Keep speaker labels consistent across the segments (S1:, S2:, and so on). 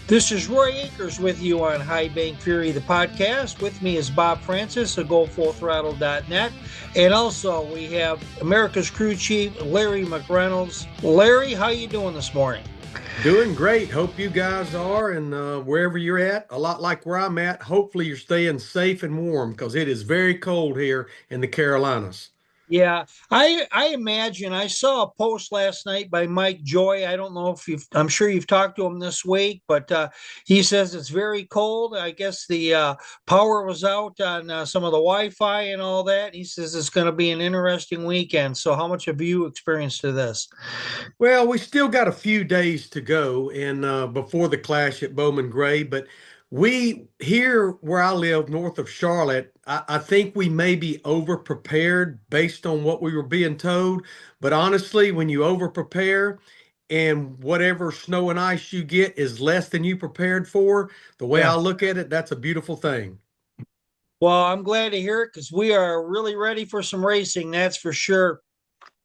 S1: This is Roy Akers with you on High Bank Fury, the podcast. With me is Bob Francis of GoFullThrottle.net. And also we have America's Crew Chief Larry McReynolds. Larry, how you doing this morning?
S2: Doing great. Hope you guys are, and wherever you're at, a lot like where I'm at, hopefully you're staying safe and warm because it is very cold here in the Carolinas.
S1: Yeah, I imagine I saw a post last night by Mike Joy. I don't know if I'm sure you've talked to him this week, but he says it's very cold. I guess the power was out on some of the Wi-Fi and all that. He says it's going to be an interesting weekend. So how much have you experienced of this?
S2: Well, we still got a few days to go and before the clash at Bowman Gray, but we here where I live north of Charlotte, I think we may be over prepared based on what we were being told. But honestly, when you over prepare and whatever snow and ice you get is less than you prepared for, the way
S1: Yeah.
S2: I look at it, that's a beautiful thing.
S1: Well, I'm glad to hear it because we are really ready for some racing, that's for sure.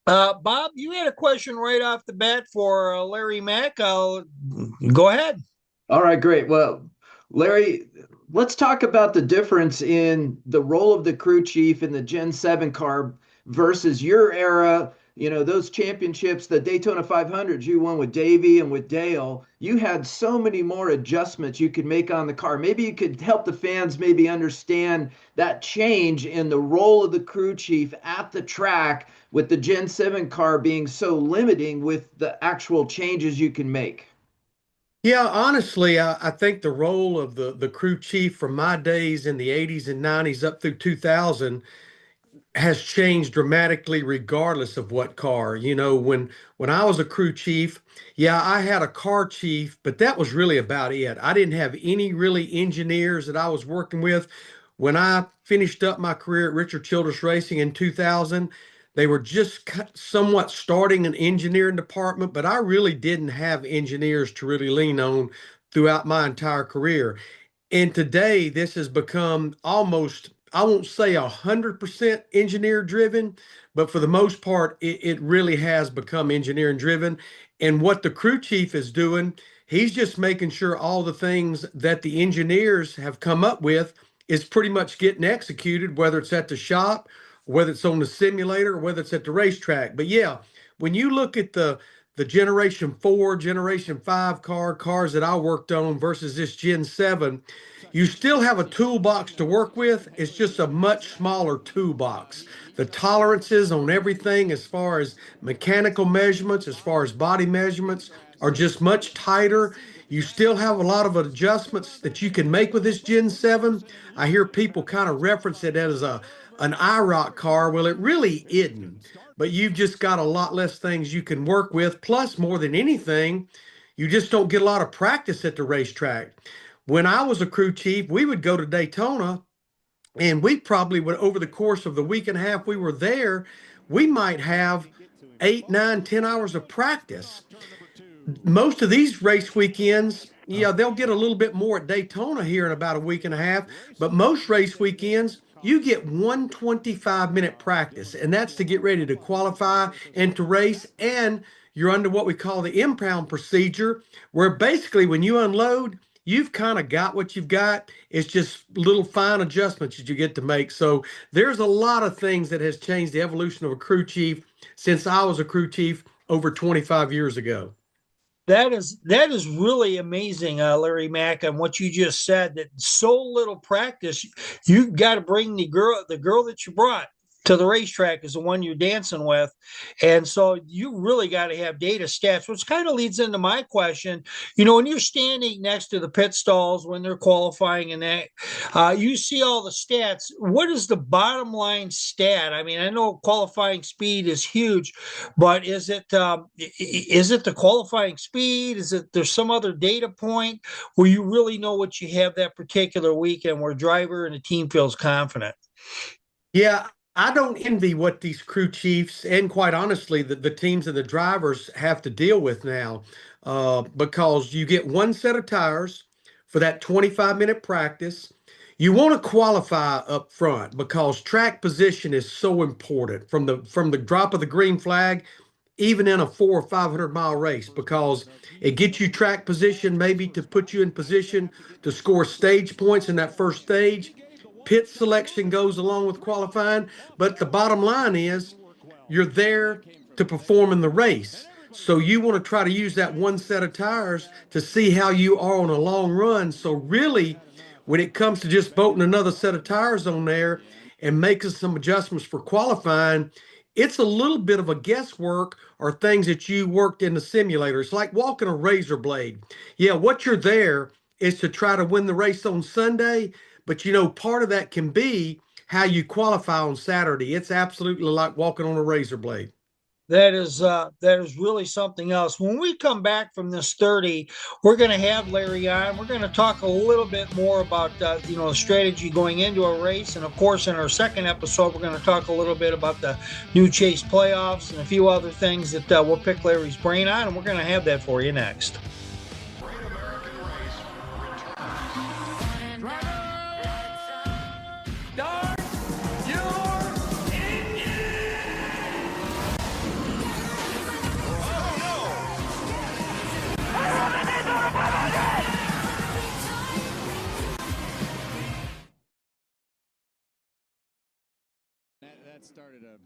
S1: Bob, you had a question right off the bat for Larry Mack. Go ahead.
S3: All right, great. Well, Larry, let's talk about the difference in the role of the crew chief in the Gen 7 car versus your era. You know, those championships, the Daytona 500s, you won with Davey and with Dale. You had so many more adjustments you could make on the car. Maybe you could help the fans maybe understand that change in the role of the crew chief at the track with the Gen 7 car being so limiting with the actual changes you can make.
S2: Yeah, honestly, I think the role of the crew chief from my days in the 80s and 90s up through 2000 has changed dramatically regardless of what car. You know, when I was a crew chief, yeah, I had a car chief, but that was really about it. I didn't have any really engineers that I was working with. When I finished up my career at Richard Childress Racing in 2000, they were just somewhat starting an engineering department, but I really didn't have engineers to really lean on throughout my entire career. And today, this has become almost, I won't say 100% engineer driven, but for the most part, it really has become engineering driven. And what the crew chief is doing, he's just making sure all the things that the engineers have come up with is pretty much getting executed, whether it's at the shop, whether it's on the simulator, or whether it's at the racetrack. But yeah, when you look at the Generation 4, Generation 5 cars that I worked on versus this Gen 7, you still have a toolbox to work with. It's just a much smaller toolbox. The tolerances on everything, as far as mechanical measurements, as far as body measurements, are just much tighter. You still have a lot of adjustments that you can make with this Gen 7. I hear people kind of reference it as an IROC car. Well, it really isn't, but you've just got a lot less things you can work with. Plus, more than anything, you just don't get a lot of practice at the racetrack. When I was a crew chief, we would go to Daytona, and we probably would, over the course of the week and a half we were there, we might have 8, 9, 10 hours of practice. Most of these race weekends, yeah, they'll get a little bit more at Daytona here in about a week and a half, but most race weekends, you get 125-minute practice, and that's to get ready to qualify and to race. And you're under what we call the impound procedure, where basically when you unload, you've kind of got what you've got. It's just little fine adjustments that you get to make. So there's a lot of things that has changed the evolution of a crew chief since I was a crew chief over 25 years ago.
S1: That is really amazing, Larry Mack, and what you just said. That so little practice, you've got to bring the girl that you brought to the racetrack is the one you're dancing with, and so you really got to have data stats, which kind of leads into my question. You know, when you're standing next to the pit stalls when they're qualifying and that, you see all the stats. What is the bottom line stat? I mean, I know qualifying speed is huge, but is it the qualifying speed? Is it there's some other data point where you really know what you have that particular weekend where driver and the team feels confident?
S2: Yeah, I don't envy what these crew chiefs and quite honestly the teams and the drivers have to deal with now, because you get one set of tires for that 25-minute practice. You want to qualify up front because track position is so important from the drop of the green flag. even in a 400 or 500-mile race, because it gets you track position, maybe to put you in position to score stage points in that first stage. Pit selection goes along with qualifying, but the bottom line is you're there to perform in the race. So you want to try to use that one set of tires to see how you are on a long run. So really, when it comes to just bolting another set of tires on there and making some adjustments for qualifying, it's a little bit of a guesswork or things that you worked in the simulator. It's like walking a razor blade. Yeah, what you're there is to try to win the race on Sunday, but part of that can be how you qualify on Saturday. It's absolutely like walking on a razor blade.
S1: That is really something else. When we come back from this 30, we're going to have Larry on. We're going to talk a little bit more about the strategy going into a race, and of course, in our second episode, we're going to talk a little bit about the new Chase playoffs and a few other things that we'll pick Larry's brain on, and we're going to have that for you next.
S4: Started a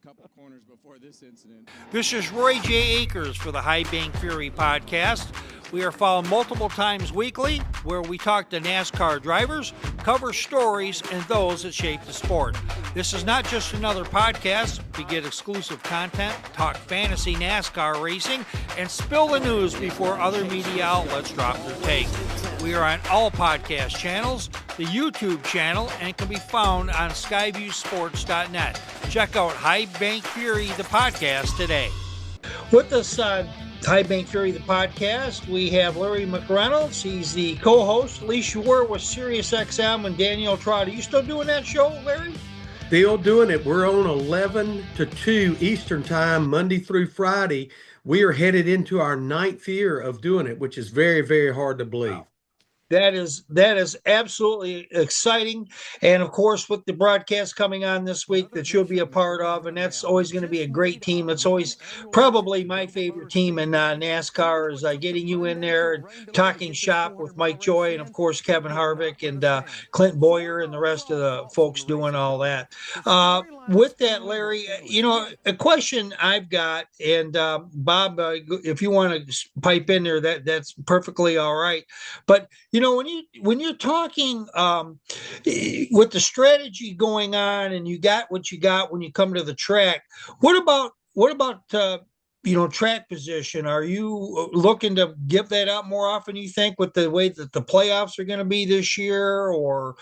S4: couple of corners before this incident.
S1: This is Roy J. Akers for the High Bank Fury podcast. We are followed multiple times weekly where we talk to NASCAR drivers, cover stories, and those that shape the sport. This is not just another podcast. We get exclusive content, talk fantasy NASCAR racing, and spill the news before other media outlets drop their take. We are on all podcast channels, the YouTube channel, and it can be found on skyviewsports.net. Check out High Bank Fury, the podcast, today. With us on High Bank Fury, the podcast, we have Larry McReynolds. He's the co-host. At least you were with Sirius XM and Daniel Trout. Are you still doing that show, Larry?
S2: Still doing it. We're on 11 to 2 Eastern time, Monday through Friday. We are headed into our 9th year of doing it, which is very, very hard to believe.
S1: Wow. That is absolutely exciting. And of course, with the broadcast coming on this week that you'll be a part of, and that's always going to be a great team. It's always probably my favorite team in NASCAR is getting you in there and talking shop with Mike Joy and, of course, Kevin Harvick and Clint Boyer and the rest of the folks doing all that. With that, Larry, a question I've got, and Bob, if you want to pipe in there, that's perfectly all right. But when you're talking with the strategy going on, and you got what you got when you come to the track, what about track position? Are you looking to give that up more often, you think, with the way that the playoffs are going to be this year, or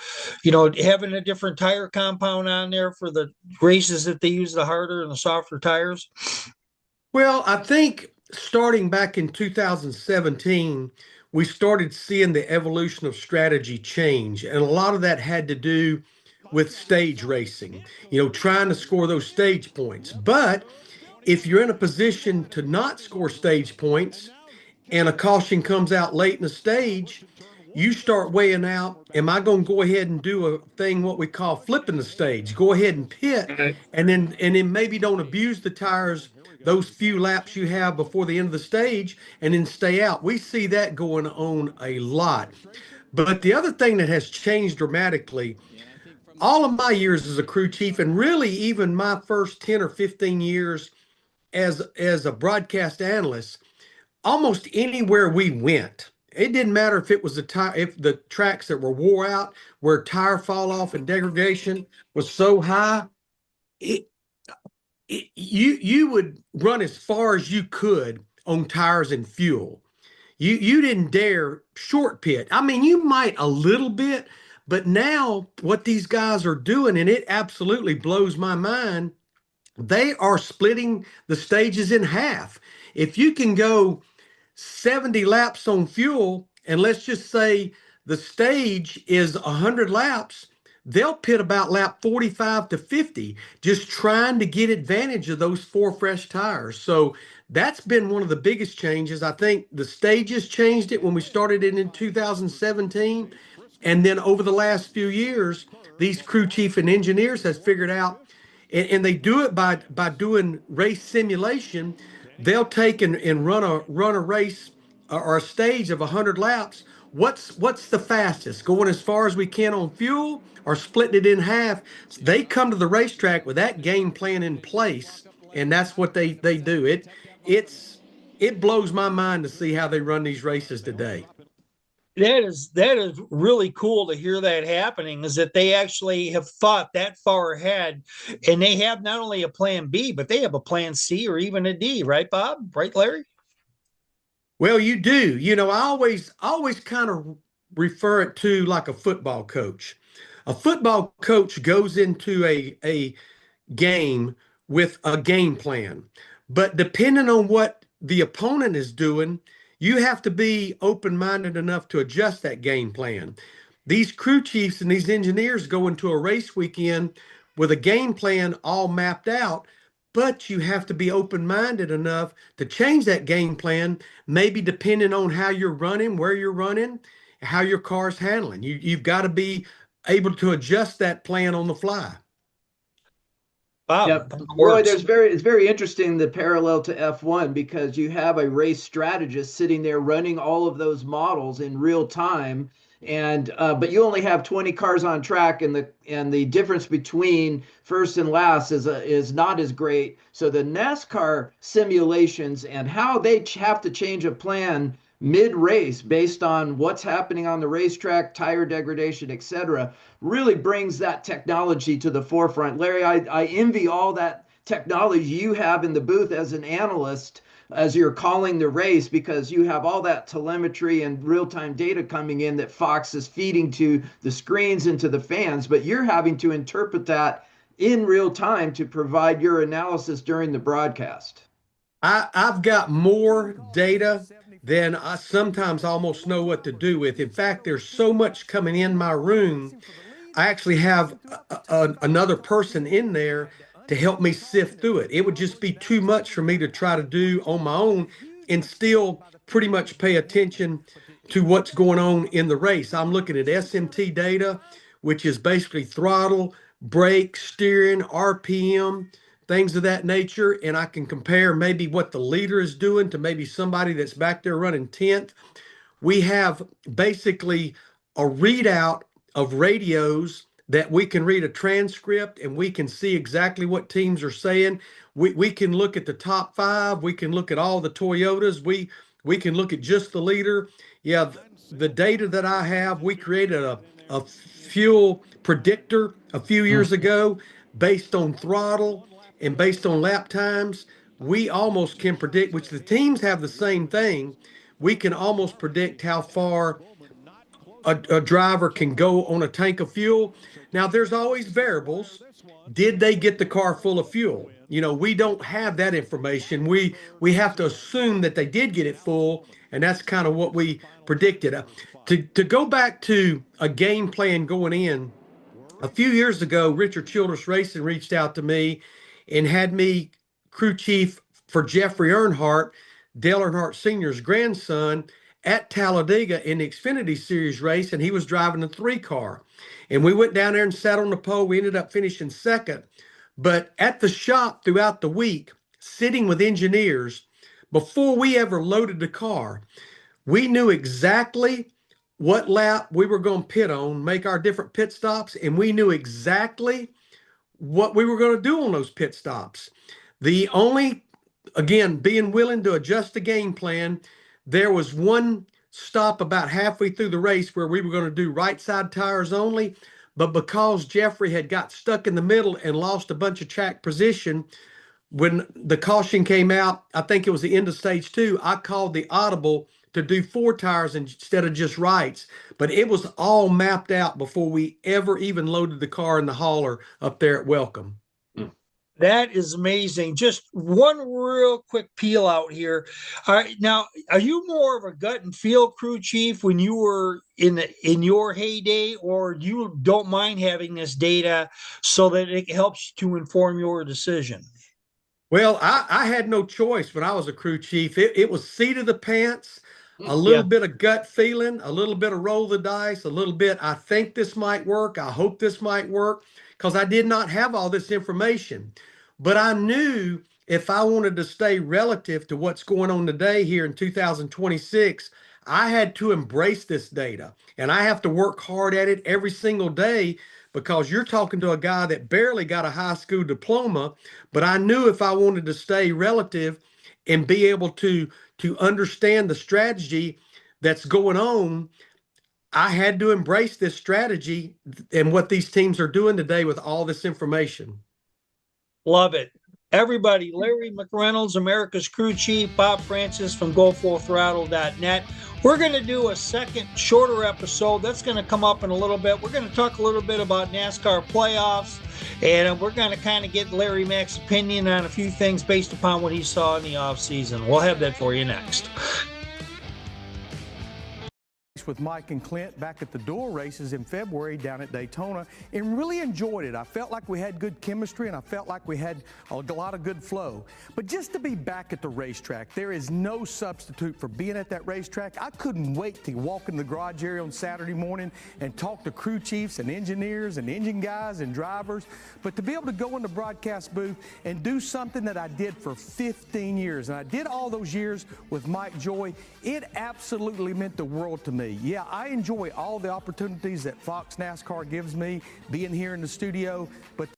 S1: having a different tire compound on there for the races that they use the harder and the softer tires?
S2: Well, I think starting back in 2017, we started seeing the evolution of strategy change. And a lot of that had to do with stage racing, trying to score those stage points. But if you're in a position to not score stage points and a caution comes out late in the stage, you start weighing out, am I going to go ahead and do a thing, what we call flipping the stage, go ahead and pit, and then maybe don't abuse the tires those few laps you have before the end of the stage, and then stay out. We see that going on a lot. But the other thing that has changed dramatically, all of my years as a crew chief, and really even my first 10 or 15 years as a broadcast analyst, almost anywhere we went, it didn't matter if it was if the tracks that were wore out, where tire fall off and degradation was so high, you would run as far as you could on tires and fuel. You didn't dare short pit. I mean, you might a little bit, but now what these guys are doing, and it absolutely blows my mind, they are splitting the stages in half. If you can go 70 laps on fuel, and let's just say the stage is 100 laps, they'll pit about lap 45 to 50, just trying to get advantage of those 4 fresh tires. So that's been one of the biggest changes. I think the stages changed it when we started it in 2017. And then over the last few years, these crew chief and engineers has figured out and they do it by doing race simulation. They'll take and run a race or a stage of 100 laps. What's the fastest? Going as far as we can on fuel or splitting it in half? They come to the racetrack with that game plan in place, and that's what they do. It blows my mind to see how they run these races today.
S1: That is really cool to hear that happening, is that they actually have thought that far ahead, and they have not only a plan B, but they have a plan C or even a D, right, Bob? Right, Larry?
S2: Well, you do. I always kind of refer it to like a football coach. A football coach goes into a game with a game plan. But depending on what the opponent is doing, you have to be open-minded enough to adjust that game plan. These crew chiefs and these engineers go into a race weekend with a game plan all mapped out, but you have to be open-minded enough to change that game plan, maybe depending on how you're running, where you're running, how your car's handling. You've got to be able to adjust that plan on the fly.
S1: Wow.
S3: Yep. Roy, it's very interesting, the parallel to F1, because you have a race strategist sitting there running all of those models in real time, and but you only have 20 cars on track, and the difference between first and last is not as great. So the NASCAR simulations and how they have to change a plan mid-race based on what's happening on the racetrack, tire degradation, etc., really brings that technology to the forefront. Larry, I envy all that technology you have in the booth as an analyst as you're calling the race, because you have all that telemetry and real-time data coming in that Fox is feeding to the screens and to the fans, but you're having to interpret that in real time to provide your analysis during the broadcast.
S2: I've got more data than I sometimes almost know what to do with. In fact, there's so much coming in my room. I actually have another person in there to help me sift through it. It would just be too much for me to try to do on my own and still pretty much pay attention to what's going on in the race. I'm looking at SMT data, which is basically throttle, brake, steering, RPM, things of that nature, and I can compare maybe what the leader is doing to maybe somebody that's back there running 10th. We have basically a readout of radios that we can read a transcript, and we can see exactly what teams are saying. We can look at the top 5. We can look at all the Toyotas. We can look at just the leader. Yeah, the data that I have, we created a fuel predictor a few years ago based on throttle and based on lap times. We almost can predict, which the teams have the same thing. We can almost predict how far a driver can go on a tank of fuel. Now, there's always variables. Did they get the car full of fuel? We don't have that information. We have to assume that they did get it full, and that's kind of what we predicted. To go back to a game plan going in, a few years ago, Richard Childress Racing reached out to me and had me crew chief for Jeffrey Earnhardt, Dale Earnhardt Sr.'s grandson, at Talladega in the Xfinity Series race, and he was driving the 3-car. And we went down there and sat on the pole. We ended up finishing second. But at the shop throughout the week, sitting with engineers, before we ever loaded the car, we knew exactly what lap we were going to pit on, make our different pit stops, and we knew exactly what we were going to do on those pit stops. The only, again, being willing to adjust the game plan, there was one stop about halfway through the race where we were going to do right side tires only, but because Jeffrey had got stuck in the middle and lost a bunch of track position, when the caution came out, I think it was the end of stage 2, I called the audible to do 4 tires instead of just rights. But it was all mapped out before we ever even loaded the car in the hauler up there at Welcome.
S1: That is amazing. Just one real quick peel out here. All right, now, are you more of a gut and feel crew chief when you were in your heyday, or you don't mind having this data so that it helps to inform your decision?
S2: Well, I had no choice when I was a crew chief. It was seat of the pants. a little bit of gut feeling, a little bit of roll the dice, a little bit, I think this might work. I hope this might work, because I did not have all this information. But I knew if I wanted to stay relative to what's going on today here in 2026, I had to embrace this data, and I have to work hard at it every single day, because you're talking to a guy that barely got a high school diploma. But I knew if I wanted to stay relative and be able to understand the strategy that's going on, I had to embrace this strategy and what these teams are doing today with all this information.
S1: Love it. Everybody, Larry McReynolds, America's crew chief, Bob Francis from GoFullThrottle.net. We're going to do a second, shorter episode. That's going to come up in a little bit. We're going to talk a little bit about NASCAR playoffs, and we're going to kind of get Larry Mack's opinion on a few things based upon what he saw in the offseason. We'll have that for you next.
S5: With Mike and Clint back at the dual races in February down at Daytona, and really enjoyed it. I felt like we had good chemistry, and I felt like we had a lot of good flow. But just to be back at the racetrack, there is no substitute for being at that racetrack. I couldn't wait to walk in the garage area on Saturday morning and talk to crew chiefs and engineers and engine guys and drivers. But to be able to go in the broadcast booth and do something that I did for 15 years, and I did all those years with Mike Joy, it absolutely meant the world to me. Yeah, I enjoy all the opportunities that Fox NASCAR gives me, being here in the studio, but